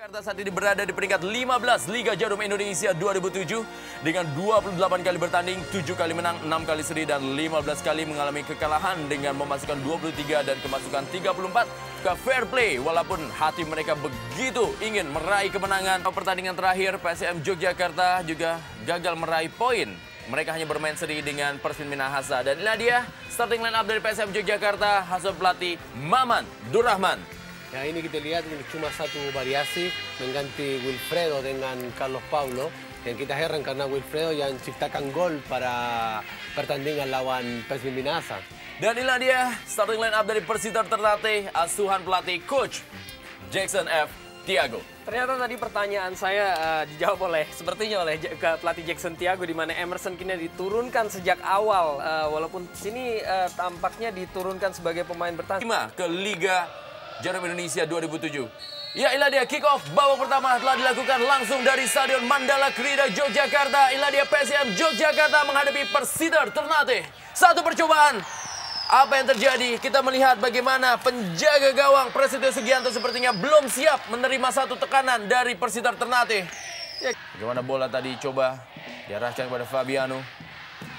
Jakarta saat ini berada di peringkat 15 Liga Jarum Indonesia 2007 dengan 28 kali bertanding, 7 kali menang, 6 kali seri dan 15 kali mengalami kekalahan dengan memasukkan 23 dan kemasukan 34 ke fair play walaupun hati mereka begitu ingin meraih kemenangan. Pertandingan terakhir PSM Yogyakarta juga gagal meraih poin. Mereka hanya bermain seri dengan Persmin Minahasa dan inilah dia starting line up dari PSM Yogyakarta, hasil pelatih Maman Durrahman. Ya, ini kita lihat ini cuma satu variasi mengganti Wilfredo dengan Carlos Paulo yang kita heran karena Wilfredo yang ciptakan gol para pertandingan lawan Persmin Minahasa. Dan inilah dia starting line up dari Persita Ternate, asuhan pelatih Coach Jackson F. Tiago. Ternyata tadi pertanyaan saya dijawab sepertinya oleh pelatih Jackson Tiago, di mana Emerson kini diturunkan sejak awal, walaupun sini tampaknya diturunkan sebagai pemain bertahan. Ke Liga Jarum Indonesia 2007. Ya, inilah dia kick off babak pertama telah dilakukan langsung dari Stadion Mandala Krida Yogyakarta. Inilah dia PSM Yogyakarta menghadapi Persita Ternate. Satu percobaan. Apa yang terjadi? Kita melihat bagaimana penjaga gawang Prasetyo Sugianto sepertinya belum siap menerima satu tekanan dari Persita Ternate. Bagaimana bola tadi coba diarahkan kepada Fabiano.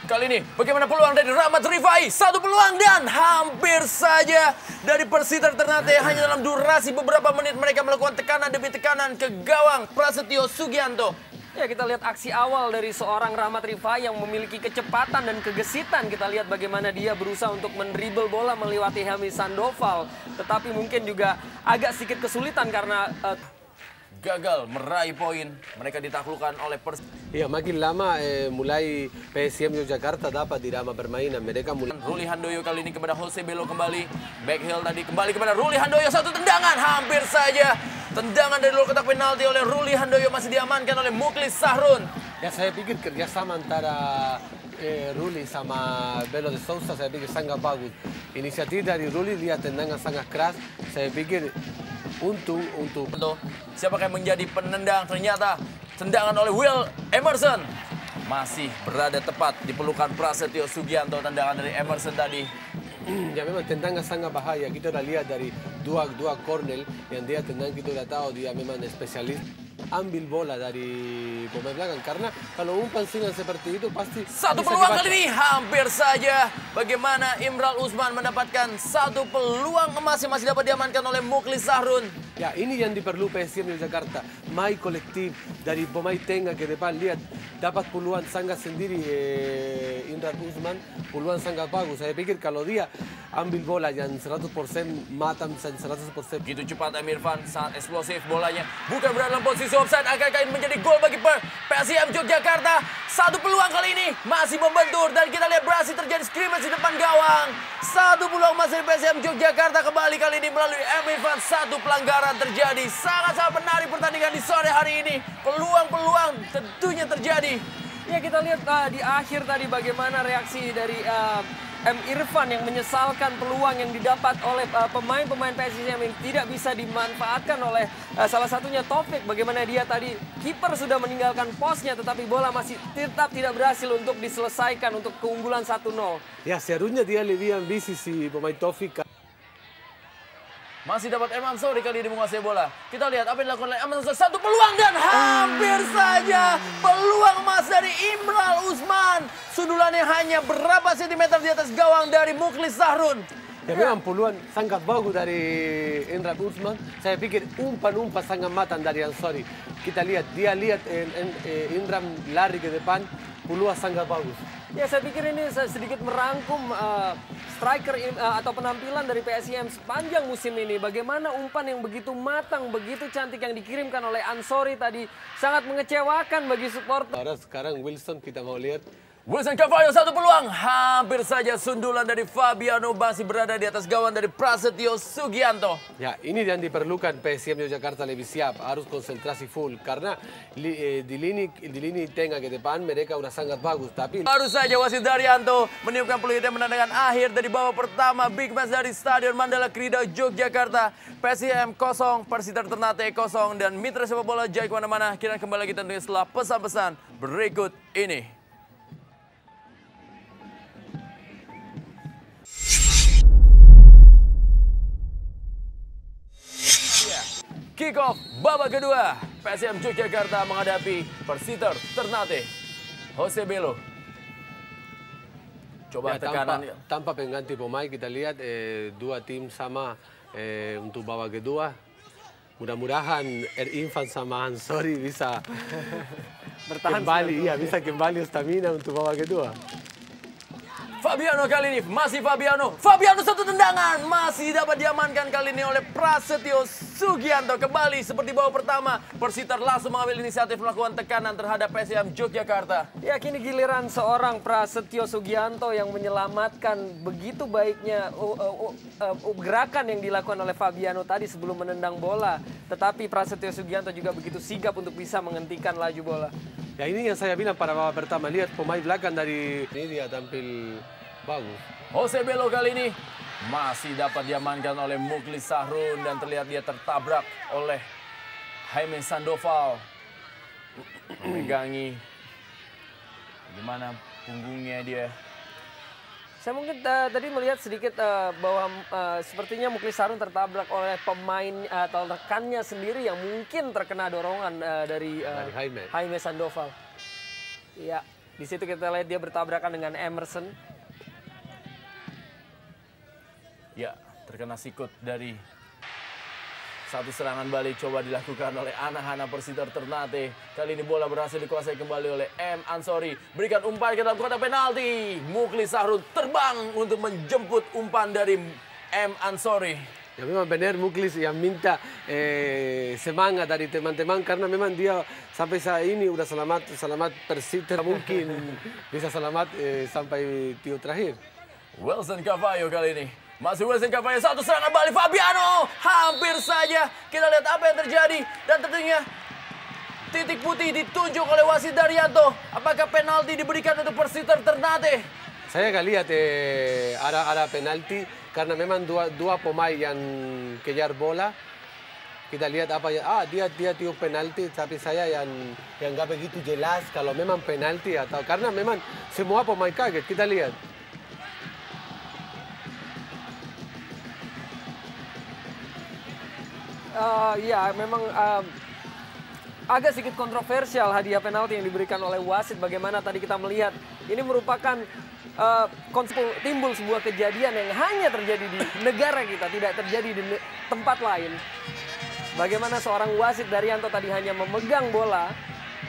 Kali ini bagaimana peluang dari Rahmat Rifai? Satu peluang dan hampir saja dari Persita Ternate. Hanya dalam durasi beberapa menit mereka melakukan tekanan demi tekanan ke gawang Prasetyo Sugianto. Ya, kita lihat aksi awal dari seorang Rahmat Rifai yang memiliki kecepatan dan kegesitan. Kita lihat bagaimana dia berusaha untuk mendribble bola melewati Helmi Sandoval. Tetapi mungkin juga agak sedikit kesulitan karena gagal meraih poin. Mereka ditaklukkan oleh Ya, makin lama mulai PSM Yogyakarta dapat irama permainan. Mereka mulai. Ruli Handoyo kali ini kepada Jose Belo kembali. Backheel tadi kembali kepada Ruli Handoyo. Satu tendangan hampir saja. Tendangan dari luar kotak penalti oleh Ruli Handoyo masih diamankan oleh Muklis Sahrun. Ya, saya pikir kerjasama antara Ruli sama Belo de Sousa saya pikir sangat bagus. Inisiatif dari Ruli, lihat tendangan sangat keras. Saya pikir untuk siapakah yang menjadi penendang? Ternyata tendangan oleh Will Emerson masih berada tepat di pelukan Prasetyo Sugianto. Tendangan dari Emerson tadi. Ya, memang tendangan sangat bahaya. Kita udah lihat dari dua corner yang dia tendang, kita udah tahu dia memang spesialis ambil bola dari pemain belakang. Karena kalau umpan singan seperti itu pasti satu peluang kali ini hampir saja. Bagaimana Imral Usman mendapatkan satu peluang emas yang masih dapat diamankan oleh Muklis Sahrun. Ya, ini yang diperlu PSM Yogyakarta. Main kolektif dari pemain tengah ke depan. Lihat, dapat peluang sangat sendiri Imral Usman. Peluang sangat bagus. Saya pikir kalau dia ambil bola yang 100% mata 100%. Gitu cepat Emirvan, sangat eksplosif bolanya. Bukan berada dalam posisi offside, akan menjadi gol bagi PSM Yogyakarta. Satu peluang kali ini masih membentur dan kita lihat berhasil terjadi scrimmage di depan gawang. Satu peluang masih dari PSM Yogyakarta kembali kali ini melalui Emirvan. Satu pelanggaran terjadi. Sangat-sangat menarik pertandingan di sore hari ini. Peluang-peluang tentunya terjadi. Ya, kita lihat di akhir tadi bagaimana reaksi dari M. Irfan yang menyesalkan peluang yang didapat oleh pemain-pemain PSIS yang tidak bisa dimanfaatkan oleh salah satunya Taufik. Bagaimana dia tadi kiper sudah meninggalkan posnya tetapi bola masih tetap tidak berhasil untuk diselesaikan untuk keunggulan 1-0. Ya, seharusnya dia lebih ambisi si pemain Taufik. Masih dapat Eman Sori kali ini menguasai bola. Kita lihat apa yang dilakukan oleh Eman Sori. Satu peluang dan hampir saja peluang emas dari Imral Usman. Sundulannya hanya berapa sentimeter di atas gawang dari Muklis Sahrun. Ya, memang peluang sangat bagus dari Imral Usman. Saya pikir umpan sangat matang dari Ansori. Kita lihat, dia lihat Imran lari ke depan, peluang sangat bagus. Ya, saya pikir ini sedikit merangkum striker atau penampilan dari PSIM sepanjang musim ini. Bagaimana umpan yang begitu matang, begitu cantik yang dikirimkan oleh Ansori tadi sangat mengecewakan bagi supporter. Sekarang Wilson kita mau lihat. Wilson Carvalho satu peluang. Hampir saja sundulan dari Fabiano masih berada di atas gawang dari Prasetyo Sugianto. Ya, ini yang diperlukan PSM Yogyakarta lebih siap. Harus konsentrasi full. Karena di lini tengah ke depan mereka udah sangat bagus. Tapi baru saja wasit Daryanto meniupkan peluit yang menandakan akhir dari babak pertama big match dari Stadion Mandala Krida Yogyakarta. PSIM 0, Persita Ternate 0 dan Mitra Sepak Bola Jaya kemana-mana. Kita kembali lagi tentunya setelah pesan-pesan berikut ini. kick off babak kedua. PSM Yogyakarta menghadapi Persiter Ternate. Jose Bello. Coba tekanan. Tanpa pengganti pemain kita lihat dua tim sama untuk babak kedua. Mudah-mudahan Irfan sama Ansori bisa Bertahan kembali, bisa kembali stamina untuk babak kedua. Fabiano kali ini, masih Fabiano. Fabiano satu tendangan, masih dapat diamankan kali ini oleh Prasetyo Sugianto. Kembali seperti babak pertama, Persiter langsung mengambil inisiatif melakukan tekanan terhadap PSM Yogyakarta. Ya, kini giliran seorang Prasetyo Sugianto yang menyelamatkan begitu baiknya gerakan yang dilakukan oleh Fabiano tadi sebelum menendang bola. Tetapi Prasetyo Sugianto juga begitu sigap untuk bisa menghentikan laju bola. Ya, ini yang saya bilang pada babak pertama, lihat pemain belakang dari ini dia tampil bagus. Jose Bello kali ini masih dapat diamankan oleh Mukhlis Sahrun dan terlihat dia tertabrak oleh Jaime Sandoval. Memegangi gimana punggungnya dia. Saya mungkin tadi melihat sedikit bahwa sepertinya Mukhlis Sahrun tertabrak oleh pemain atau rekannya sendiri yang mungkin terkena dorongan dari Jaime Sandoval. Ya, di situ kita lihat dia bertabrakan dengan Emerson. Ya, terkena sikut dari satu serangan balik coba dilakukan oleh anak-anak Persiter Ternate. Kali ini bola berhasil dikuasai kembali oleh M. Ansori. Berikan umpan ke dalam kotak penalti. Mukhlis Sahrun terbang untuk menjemput umpan dari M. Ansori. Ya, memang benar Mukhlis yang minta semangat dari teman-teman karena memang dia sampai saat ini udah selamat Persiter, mungkin bisa selamat sampai tiup terakhir. Wilson Cavallo kali ini. Masih Wilson Cavallo, satu serangan balik Fabiano. Hampir saja. Kita lihat apa yang terjadi. Dan tentunya titik putih ditunjuk oleh wasit Daryanto. Apakah penalti diberikan untuk Persiter Ternate? Saya nggak lihat ada penalti karena memang dua pemain yang kejar bola. Kita lihat apa ya, dia tiup penalti, tapi saya yang nggak begitu jelas kalau memang penalti atau karena memang semua pemain kaget. Kita lihat. Ya, memang agak sedikit kontroversial hadiah penalti yang diberikan oleh wasit. Bagaimana tadi kita melihat ini merupakan timbul sebuah kejadian yang hanya terjadi di negara kita, tidak terjadi di tempat lain. Bagaimana seorang wasit Daryanto tadi hanya memegang bola,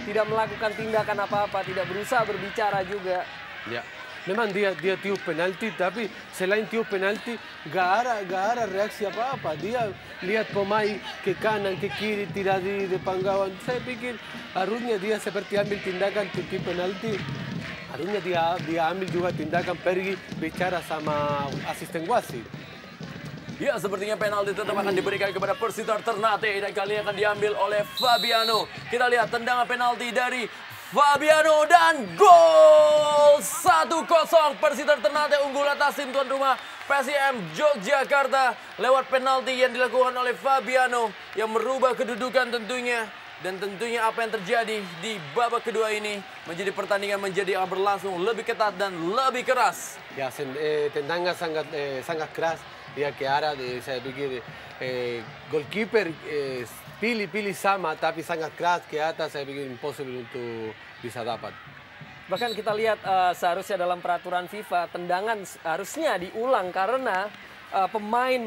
tidak melakukan tindakan apa-apa, tidak berusaha berbicara juga. Ya. Memang dia tiup penalti, tapi selain tiup penalti, gak ada reaksi apa-apa. Dia lihat pemain ke kanan, ke kiri, tidak di depan gawang. Saya pikir harusnya dia seperti ambil tindakan tiup penalti. Harusnya dia ambil juga tindakan pergi bicara sama asisten wasit. Ya, sepertinya penalti tetap akan diberikan kepada Persiter Ternate dan kali ini akan diambil oleh Fabiano. Kita lihat tendangan penalti dari Fabiano dan gol 1-0. Persiter Ternate unggul atas tim tuan rumah PSM Yogyakarta lewat penalti yang dilakukan oleh Fabiano yang merubah kedudukan tentunya. Dan tentunya apa yang terjadi di babak kedua ini menjadi pertandingan akan berlangsung lebih ketat dan lebih keras. Ya, tendangan sangat keras. Dia ke arah, saya pikir goalkeeper pilih sama tapi sangat keras ke atas, saya pikir impossible untuk bisa dapat. Bahkan kita lihat seharusnya dalam peraturan FIFA tendangan harusnya diulang karena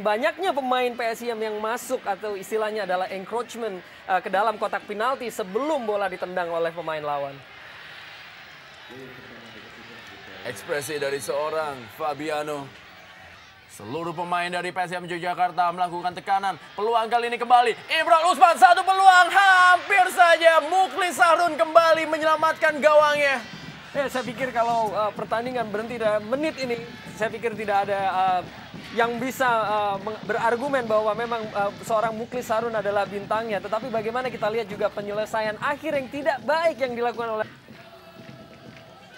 banyaknya pemain PSIM yang masuk atau istilahnya adalah encroachment ke dalam kotak penalti sebelum bola ditendang oleh pemain lawan. Ekspresi dari seorang Fabiano. Seluruh pemain dari PSM Yogyakarta melakukan tekanan. Peluang kali ini kembali. Imran Usman, satu peluang. Hampir saja Mukhlis Sahrun kembali menyelamatkan gawangnya. Ya, saya pikir kalau pertandingan berhenti dalam menit ini, saya pikir tidak ada yang bisa berargumen bahwa memang seorang Mukhlis Sahrun adalah bintangnya. Tetapi bagaimana kita lihat juga penyelesaian akhir yang tidak baik yang dilakukan oleh...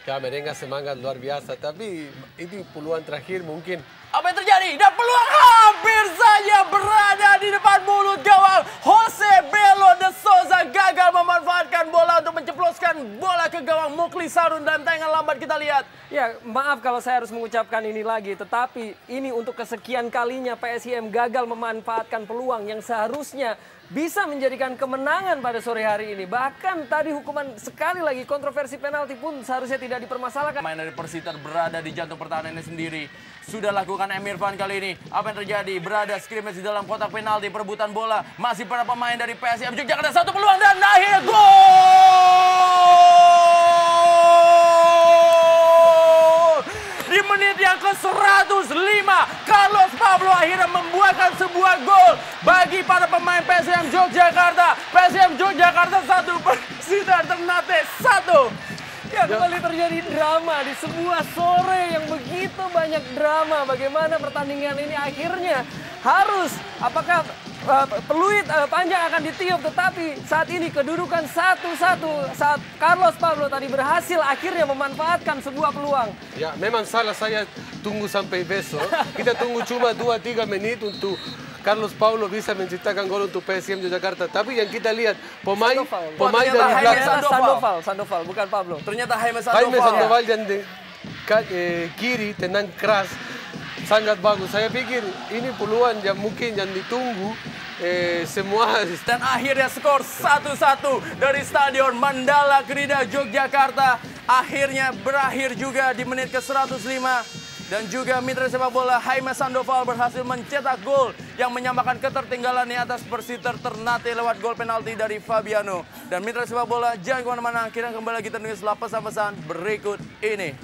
Ya, mereka semangat luar biasa. Tapi itu peluang terakhir mungkin. Apa yang terjadi? Dan peluang hampir saja berada di depan mulut gawang. Jose Bello de Souza gagal memanfaatkan bola untuk menceploskan bola ke gawang Mukhlis Sahrun dalam tayangan lambat kita lihat. Ya, maaf kalau saya harus mengucapkan ini lagi, tetapi ini untuk kesekian kalinya PSIM gagal memanfaatkan peluang yang seharusnya bisa menjadikan kemenangan pada sore hari ini. Bahkan tadi hukuman sekali lagi kontroversi penalti pun seharusnya tidak dipermasalahkan. Main dari Persiter berada di jantung pertahanannya sendiri. Sudah lakukan M. Irfan kali ini. Apa yang terjadi? Berada scrimmage di dalam kotak penalti. Perebutan bola. Masih para pemain dari PSIM Yogyakarta. Satu peluang dan akhirnya gol! Di menit yang ke-105, Carlos Pablo akhirnya membuahkan sebuah gol bagi para pemain PSIM Yogyakarta. PSIM Yogyakarta 1, Persiter Ternate 1. Ya, kembali terjadi drama di sebuah sore yang begitu banyak drama. Bagaimana pertandingan ini akhirnya harus, apakah peluit panjang akan ditiup, tetapi saat ini kedudukan 1-1 saat Carlos Pablo tadi berhasil akhirnya memanfaatkan sebuah peluang. Ya, memang salah saya tunggu sampai besok. Kita tunggu cuma 2-3 menit untuk Carlos Pablo bisa menciptakan gol untuk PSIM Yogyakarta. Tapi yang kita lihat pemain dari belakang. Sandoval, bukan Pablo. Ternyata Jaime Sandoval. Jaime Sandoval yang di kiri tenang keras, sangat bagus. Saya pikir ini peluang yang mungkin yang ditunggu semua. Dan akhirnya skor 1-1 dari Stadion Mandala Krida Yogyakarta. Akhirnya berakhir juga di menit ke-105. Dan juga mitra sepak bola Jaime Sandoval berhasil mencetak gol yang menyamakan ketertinggalan di atas Persiter Ternate lewat gol penalti dari Fabiano. Dan mitra sepak bola jangan kemana-mana, kita kembali lagi terdengar setelah pesan-pesan berikut ini.